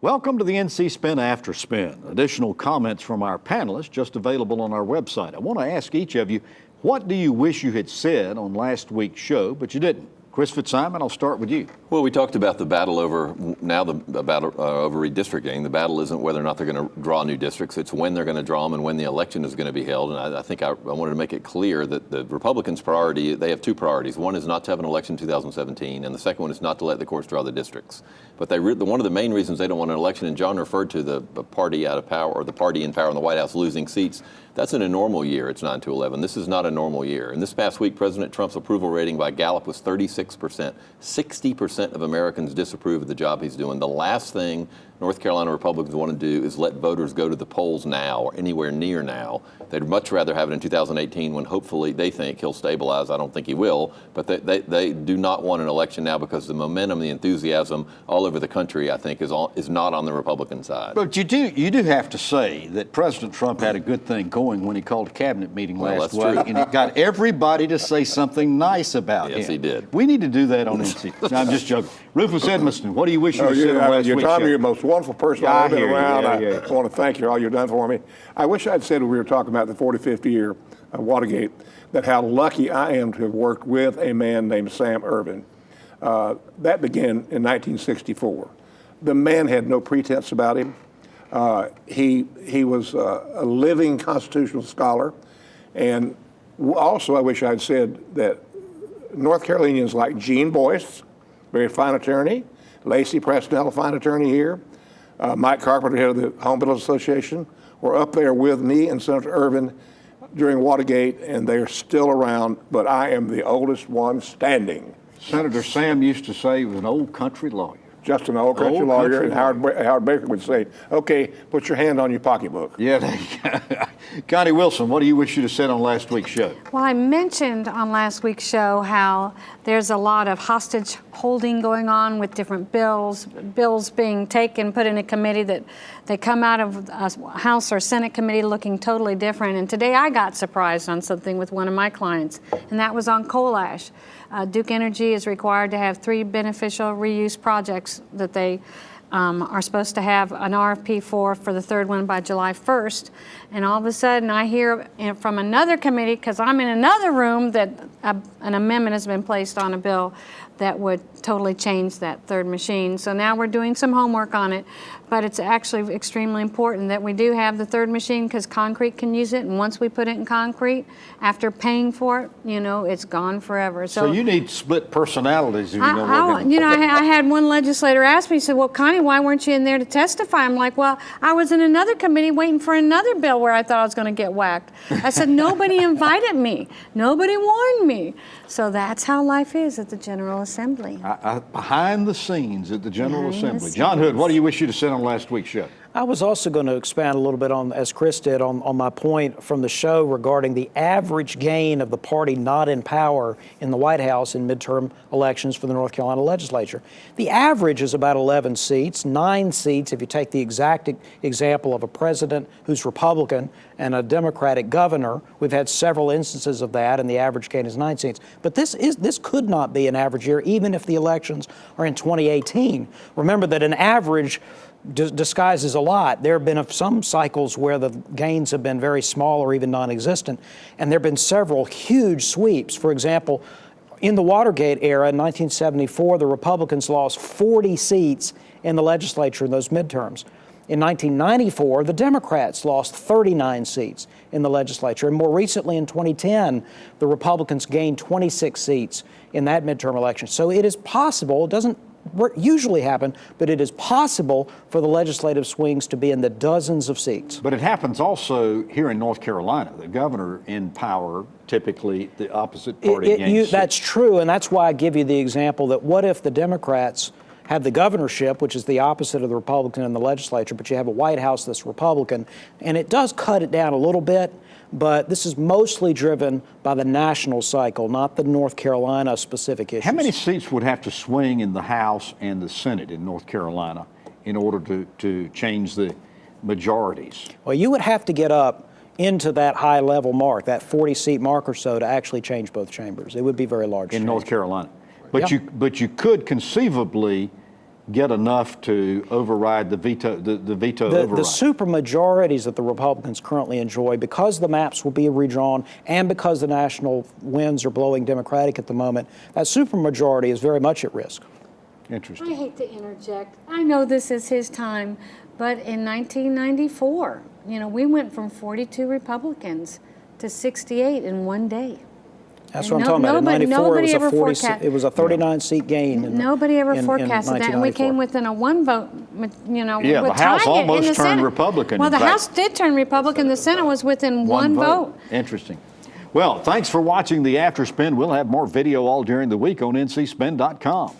Welcome to the NC Spin After Spin. Additional comments from our panelists just available on our website. I want to ask each of you, what do you wish you had said on last week's show, but you didn't? Chris Fitzsimon, I'll start with you. Well, we talked about the battle over over redistricting. The battle isn't whether or not they're going to draw new districts. It's when they're going to draw them and when the election is going to be held. And I think I wanted to make it clear that the Republicans' priority, they have two priorities. One is not to have an election in 2017, and the second one is not to let the courts draw the districts. But one of the main reasons they don't want an election, and John referred to the party out of power, or the party in power in the White House losing seats, that's in a normal year. It's 9-11. This is not a normal year. And this past week, President Trump's approval rating by Gallup was 36%. 60% of Americans disapprove of the job he's doing. The last thing North Carolina Republicans want to do is let voters go to the polls now or anywhere near now. They'd much rather have it in 2018 when hopefully they think he'll stabilize. I don't think he will, but they do not want an election now because the momentum, the enthusiasm all over the country, I think, is not on the Republican side. But you do have to say that President Trump had a good thing going when he called a cabinet meeting last week, and it got everybody to say something nice about him. Yes, he did. We need to do that on NC. No, I'm just joking. Rufus Edmiston, what do you wish you had said on last week's show? You're the most wonderful person I've ever been around. I want to thank you for all you've done for me. I wish I'd said when we were talking about the 45th year of Watergate, that how lucky I am to have worked with a man named Sam Ervin. That began in 1964. The man had no pretense about him. He was a living constitutional scholar. And also I wish I'd said that North Carolinians like Gene Boyce, very fine attorney, Lacey Presnell, a fine attorney here, Mike Carpenter, head of the Home Builders Association, were up there with me and Senator Ervin during Watergate, and they're still around, but I am the oldest one standing. Senator Sam used to say he was an old country lawyer. Just an old country lawyer, and Howard Baker would say, okay, put your hand on your pocketbook. Yeah. Connie Wilson, what do you wish you'd have said on last week's show? Well, I mentioned on last week's show how there's a lot of hostage holding going on with different bills being taken, put in a committee that they come out of a House or Senate committee looking totally different. And today I got surprised on something with one of my clients, and that was on coal ash. Duke Energy is required to have 3 beneficial reuse projects that they are supposed to have an RFP for the third one by July 1st. And all of a sudden I hear from another committee, because I'm in another room, that an amendment has been placed on a bill that would totally change that third machine. So now we're doing some homework on it, but it's actually extremely important that we do have the third machine because concrete can use it, and once we put it in concrete, after paying for it, it's gone forever. So you need split personalities. If I had one legislator ask me, he said, well, Connie, why weren't you in there to testify? I'm like, well, I was in another committee waiting for another bill where I thought I was going to get whacked. I said, nobody invited me. Nobody warned me. So that's how life is at the General Assembly. Behind the scenes at the General Assembly. John Hood, what do you wish you'd have said on last week's show? I was also going to expand a little bit on, as Chris did, on my point from the show regarding the average gain of the party not in power in the White House in midterm elections for the North Carolina legislature. The average is about 11 seats, 9 seats if you take the exact example of a president who's Republican and a Democratic governor. We've had several instances of that, and the average gain is 9 seats. But this could not be an average year, even if the elections are in 2018. Remember that an average disguises a lot. There have been some cycles where the gains have been very small or even non-existent, and there have been several huge sweeps. For example, in the Watergate era in 1974, the Republicans lost 40 seats in the legislature in those midterms. In 1994, the Democrats lost 39 seats in the legislature. And more recently, in 2010, the Republicans gained 26 seats in that midterm election. So it is possible, it doesn't usually happen, but it is possible for the legislative swings to be in the dozens of seats. But it happens also here in North Carolina. The governor in power, typically the opposite party gains. That's true, and that's why I give you the example that what if the Democrats have the governorship, which is the opposite of the Republican in the legislature, but you have a White House that's Republican, and it does cut it down a little bit, but this is mostly driven by the national cycle, not the North Carolina specific issues. How many seats would have to swing in the House and the Senate in North Carolina in order to change the majorities? Well, you would have to get up into that high level mark, that 40-seat mark or so, to actually change both chambers. It would be very large. In North Carolina. But, yeah. But you could conceivably get enough to override the veto override? The supermajorities that the Republicans currently enjoy, because the maps will be redrawn and because the national winds are blowing Democratic at the moment, that supermajority is very much at risk. Interesting. I hate to interject. I know this is his time, but in 1994, we went from 42 Republicans to 68 in one day. That's what I'm talking about. In '94, it was a 39-seat gain. Nobody ever forecasted that, and we came within a one vote. Yeah, the House almost turned Republican. Well, the House did turn Republican. The Senate was within one vote. Interesting. Well, thanks for watching the After Spin. We'll have more video all during the week on ncspin.com.